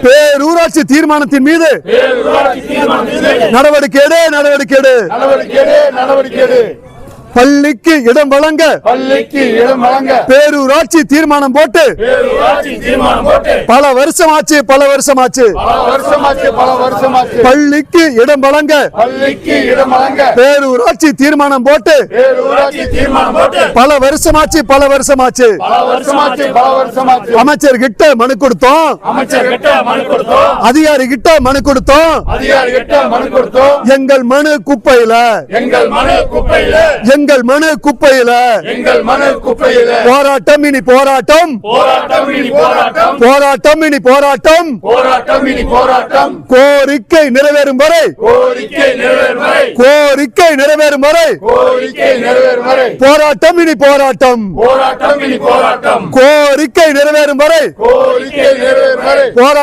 பேரூராட்சி தீர்மானத்தின் மீது நடவடிக்கை எடு. பள்ளிக்கு இடம் வழங்க பேரூராட்சி தீர்மானம் போட்டு பல வருஷமாச்சு. பள்ளிக்கு இடம் வழங்க பேரூராட்சி தீர்மானம் போட்டு பல வருஷமாச்சு. அமைச்சர் கிட்ட மனு கொடுத்தோம், அதிகாரி கிட்ட மனு கொடுத்தோம். எங்கள் மனு குப்பையில போராட்டம் இனி போராட்டம். கோரிக்கை நிறைவேறும் வரை போராட்டம் இனி போராட்டம். கோரிக்கை நிறைவேறும் வரை